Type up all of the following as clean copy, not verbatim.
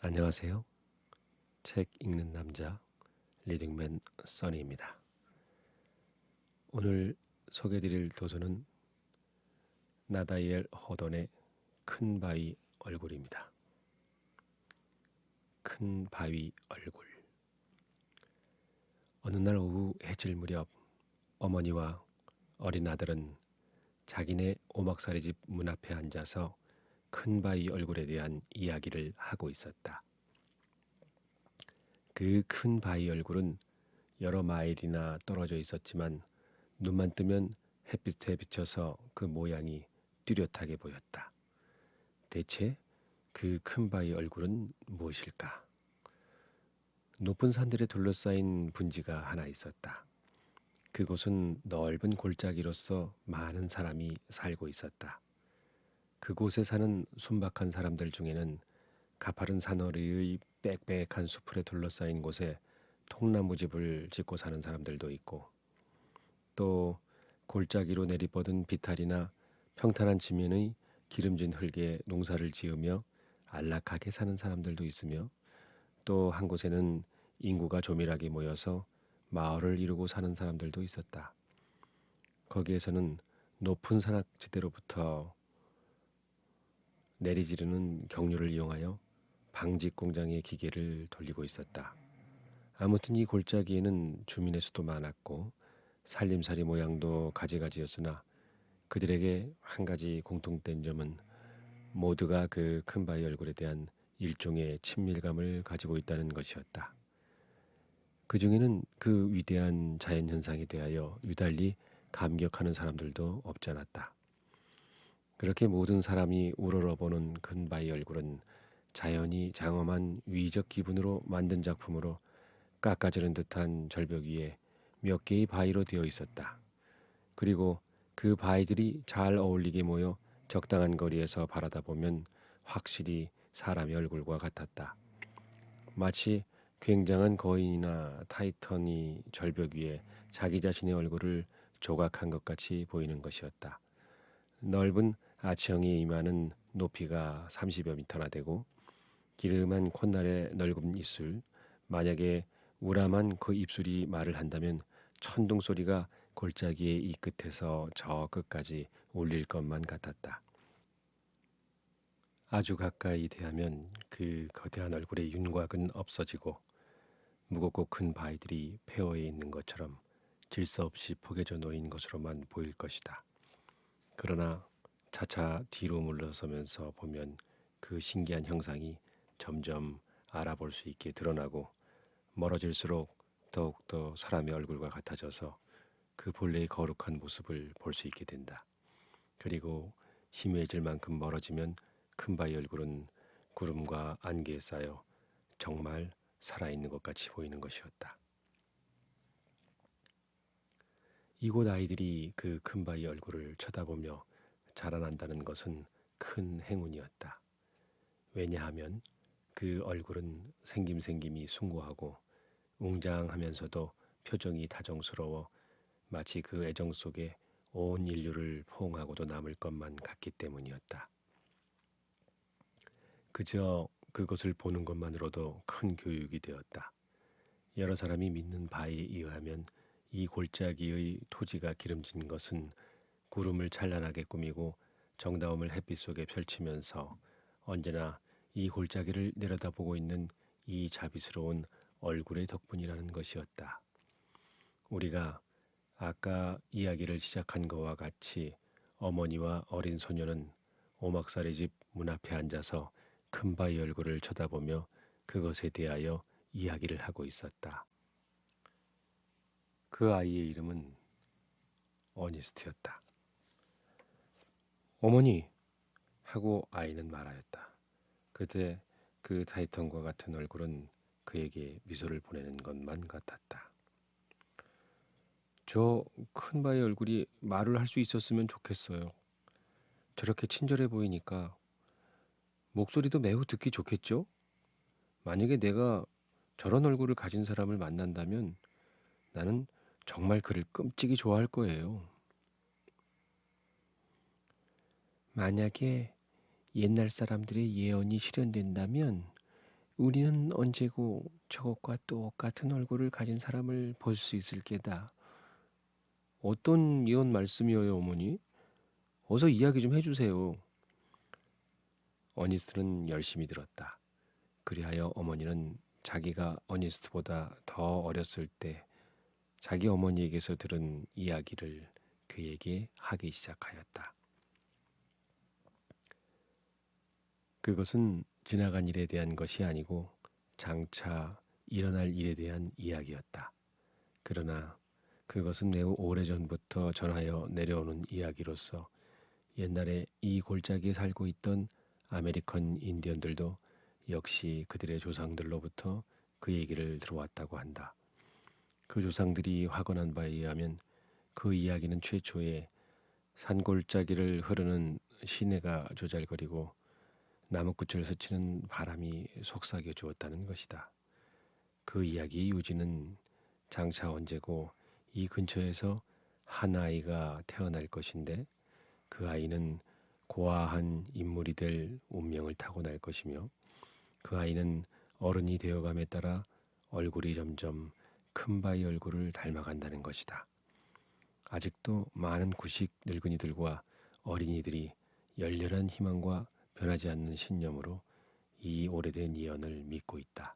안녕하세요. 책 읽는 남자 리딩맨 써니입니다. 오늘 소개해드릴 도서는 나다이엘 호던의 큰 바위 얼굴입니다. 큰 바위 얼굴. 어느 날 오후 해질 무렵 어머니와 어린 아들은 자기네 오막살이 집 문 앞에 앉아서 큰 바위 얼굴에 대한 이야기를 하고 있었다. 그 큰 바위 얼굴은 여러 마일이나 떨어져 있었지만 눈만 뜨면 햇빛에 비쳐서 그 모양이 뚜렷하게 보였다. 대체 그 큰 바위 얼굴은 무엇일까? 높은 산들에 둘러싸인 분지가 하나 있었다. 그곳은 넓은 골짜기로서 많은 사람이 살고 있었다. 그곳에 사는 순박한 사람들 중에는 가파른 산허리의 빽빽한 수풀에 둘러싸인 곳에 통나무집을 짓고 사는 사람들도 있고, 또 골짜기로 내리뻗은 비탈이나 평탄한 지면의 기름진 흙에 농사를 지으며 안락하게 사는 사람들도 있으며, 또 한 곳에는 인구가 조밀하게 모여서 마을을 이루고 사는 사람들도 있었다. 거기에서는 높은 산악지대로부터 내리지르는 경류를 이용하여 방직 공장의 기계를 돌리고 있었다. 아무튼 이 골짜기에는 주민의 수도 많았고 살림살이 모양도 가지가지였으나 그들에게 한 가지 공통된 점은 모두가 그 큰 바위 얼굴에 대한 일종의 친밀감을 가지고 있다는 것이었다. 그 중에는 그 위대한 자연현상에 대하여 유달리 감격하는 사람들도 없지 않았다. 그렇게 모든 사람이 우러러보는 큰 바위 얼굴은 자연이 장엄한 위적 기분으로 만든 작품으로 깎아지른 듯한 절벽 위에 몇 개의 바위로 되어 있었다. 그리고 그 바위들이 잘 어울리게 모여 적당한 거리에서 바라다 보면 확실히 사람의 얼굴과 같았다. 마치 굉장한 거인이나 타이턴이 절벽 위에 자기 자신의 얼굴을 조각한 것 같이 보이는 것이었다. 넓은 아치형이 임하는 높이가 30여 미터나 되고 기름한 콧날의 넓은 입술, 만약에 우람한 그 입술이 말을 한다면 천둥 소리가 골짜기의 이 끝에서 저 끝까지 울릴 것만 같았다. 아주 가까이 대하면 그 거대한 얼굴의 윤곽은 없어지고 무겁고 큰 바위들이 폐허에 있는 것처럼 질서 없이 포개져 놓인 것으로만 보일 것이다. 그러나 차차 뒤로 물러서면서 보면 그 신기한 형상이 점점 알아볼 수 있게 드러나고 멀어질수록 더욱더 사람의 얼굴과 같아져서 그 본래의 거룩한 모습을 볼 수 있게 된다. 그리고 희미해질 만큼 멀어지면 큰 바위 얼굴은 구름과 안개에 쌓여 정말 살아있는 것 같이 보이는 것이었다. 이곳 아이들이 그 큰 바위 얼굴을 쳐다보며 자라난다는 것은 큰 행운이었다. 왜냐하면 그 얼굴은 생김생김이 숭고하고 웅장하면서도 표정이 다정스러워 마치 그 애정 속에 온 인류를 포옹하고도 남을 것만 같기 때문이었다. 그저 그것을 보는 것만으로도 큰 교육이 되었다. 여러 사람이 믿는 바에 의하면 이 골짜기의 토지가 기름진 것은 구름을 찬란하게 꾸미고 정다움을 햇빛 속에 펼치면서 언제나 이 골짜기를 내려다보고 있는 이 자비스러운 얼굴의 덕분이라는 것이었다. 우리가 아까 이야기를 시작한 것과 같이 어머니와 어린 소녀는 오막살이 집 문 앞에 앉아서 큰 바위 얼굴을 쳐다보며 그것에 대하여 이야기를 하고 있었다. 그 아이의 이름은 어니스트였다. 어머니! 하고 아이는 말하였다. 그때 그 타이탄과 같은 얼굴은 그에게 미소를 보내는 것만 같았다. 저 큰 바위 얼굴이 말을 할 수 있었으면 좋겠어요. 저렇게 친절해 보이니까 목소리도 매우 듣기 좋겠죠? 만약에 내가 저런 얼굴을 가진 사람을 만난다면 나는 정말 그를 끔찍이 좋아할 거예요. 만약에 옛날 사람들의 예언이 실현된다면 우리는 언제고 저것과 똑같은 얼굴을 가진 사람을 볼 수 있을 게다. 어떤 예언 말씀이어요, 어머니? 어서 이야기 좀 해주세요. 어니스트는 열심히 들었다. 그리하여 어머니는 자기가 어니스트보다 더 어렸을 때 자기 어머니에게서 들은 이야기를 그에게 하기 시작하였다. 그것은 지나간 일에 대한 것이 아니고 장차 일어날 일에 대한 이야기였다. 그러나 그것은 매우 오래전부터 전하여 내려오는 이야기로서 옛날에 이 골짜기에 살고 있던 아메리칸 인디언들도 역시 그들의 조상들로부터 그 얘기를 들어왔다고 한다. 그 조상들이 확언한 바에 의하면 그 이야기는 최초에 산골짜기를 흐르는 시내가 조잘거리고 나무꽃을 스치는 바람이 속삭여 주었다는 것이다. 그 이야기의 요지는 장차 언제고 이 근처에서 한 아이가 태어날 것인데 그 아이는 고아한 인물이 될 운명을 타고날 것이며 그 아이는 어른이 되어감에 따라 얼굴이 점점 큰 바위 얼굴을 닮아간다는 것이다. 아직도 많은 구식 늙은이들과 어린이들이 열렬한 희망과 변하지 않는 신념으로 이 오래된 예언을 믿고 있다.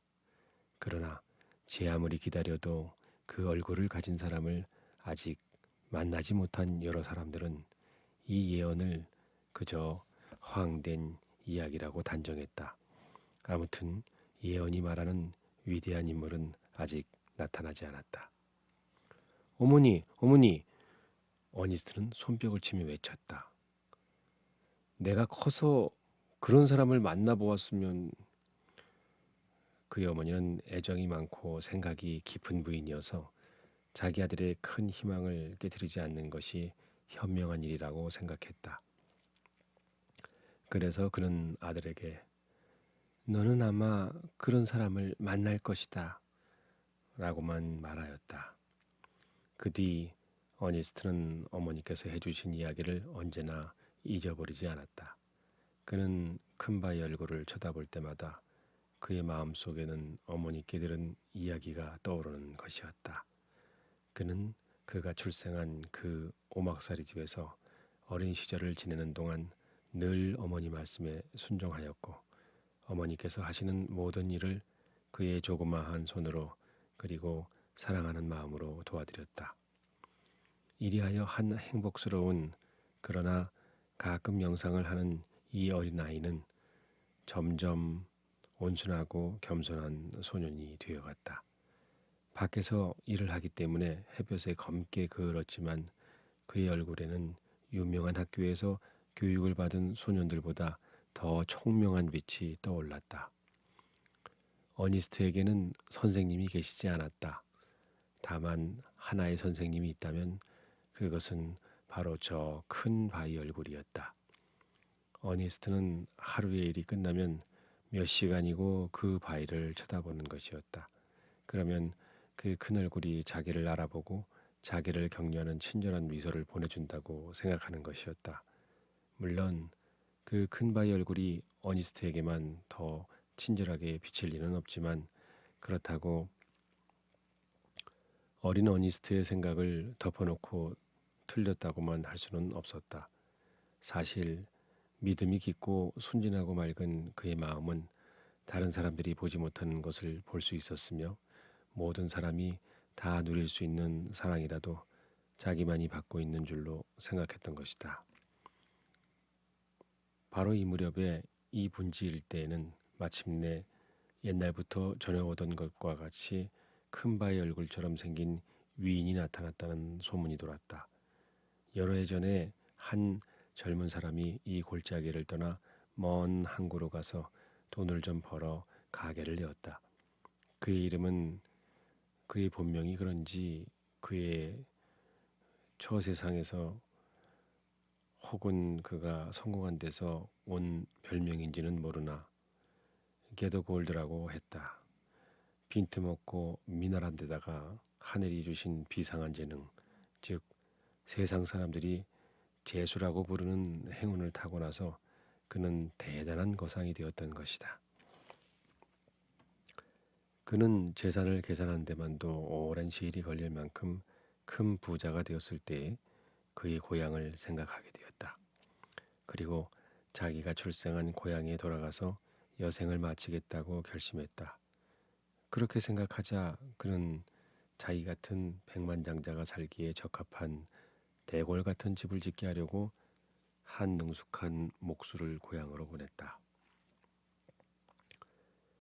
그러나 제 아무리 기다려도 그 얼굴을 가진 사람을 아직 만나지 못한 여러 사람들은 이 예언을 그저 허황된 이야기라고 단정했다. 아무튼 예언이 말하는 위대한 인물은 아직 나타나지 않았다. 어머니, 어머니! 어니스트는 손뼉을 치며 외쳤다. 내가 커서 그런 사람을 만나보았으면. 그의 어머니는 애정이 많고 생각이 깊은 부인이어서 자기 아들의 큰 희망을 깨뜨리지 않는 것이 현명한 일이라고 생각했다. 그래서 그는 아들에게 너는 아마 그런 사람을 만날 것이다 라고만 말하였다. 그 뒤 어니스트는 어머니께서 해주신 이야기를 언제나 잊어버리지 않았다. 그는 큰바의 얼굴을 쳐다볼 때마다 그의 마음속에는 어머니께 들은 이야기가 떠오르는 것이었다. 그는 그가 출생한 그 오막살이 집에서 어린 시절을 지내는 동안 늘 어머니 말씀에 순종하였고 어머니께서 하시는 모든 일을 그의 조그마한 손으로 그리고 사랑하는 마음으로 도와드렸다. 이리하여 한 행복스러운 그러나 가끔 명상을 하는 이 어린아이는 점점 온순하고 겸손한 소년이 되어갔다. 밖에서 일을 하기 때문에 햇볕에 검게 그을었지만 그의 얼굴에는 유명한 학교에서 교육을 받은 소년들보다 더 총명한 빛이 떠올랐다. 어니스트에게는 선생님이 계시지 않았다. 다만 하나의 선생님이 있다면 그것은 바로 저 큰 바위 얼굴이었다. 어니스트는 하루의 일이 끝나면 몇 시간이고 그 바위를 쳐다보는 것이었다. 그러면 그 큰 얼굴이 자기를 알아보고 자기를 격려하는 친절한 미소를 보내준다고 생각하는 것이었다. 물론 그 큰 바위 얼굴이 어니스트에게만 더 친절하게 비칠 리는 없지만 그렇다고 어린 어니스트의 생각을 덮어놓고 틀렸다고만 할 수는 없었다. 사실 믿음이 깊고 순진하고 맑은 그의 마음은 다른 사람들이 보지 못하는 것을 볼 수 있었으며 모든 사람이 다 누릴 수 있는 사랑이라도 자기만이 받고 있는 줄로 생각했던 것이다. 바로 이 무렵에 이 분지 일대에는 마침내 옛날부터 전해오던 것과 같이 큰 바의 얼굴처럼 생긴 위인이 나타났다는 소문이 돌았다. 여러 해 전에 한 젊은 사람이 이 골짜기를 떠나 먼 항구로 가서 돈을 좀 벌어 가게를 내었다. 그의 이름은 그의 본명이 그런지 그의 처세상에서 혹은 그가 성공한 데서 온 별명인지는 모르나 게더골드라고 했다. 빈틈없고 미나란 데다가 하늘이 주신 비상한 재능, 즉 세상 사람들이 재수라고 부르는 행운을 타고 나서 그는 대단한 거상이 되었던 것이다. 그는 재산을 계산한 데만도 오랜 시일이 걸릴 만큼 큰 부자가 되었을 때에 그의 고향을 생각하게 되었다. 그리고 자기가 출생한 고향에 돌아가서 여생을 마치겠다고 결심했다. 그렇게 생각하자 그는 자기 같은 백만장자가 살기에 적합한 대궐 같은 집을 짓게 하려고 한 능숙한 목수를 고향으로 보냈다.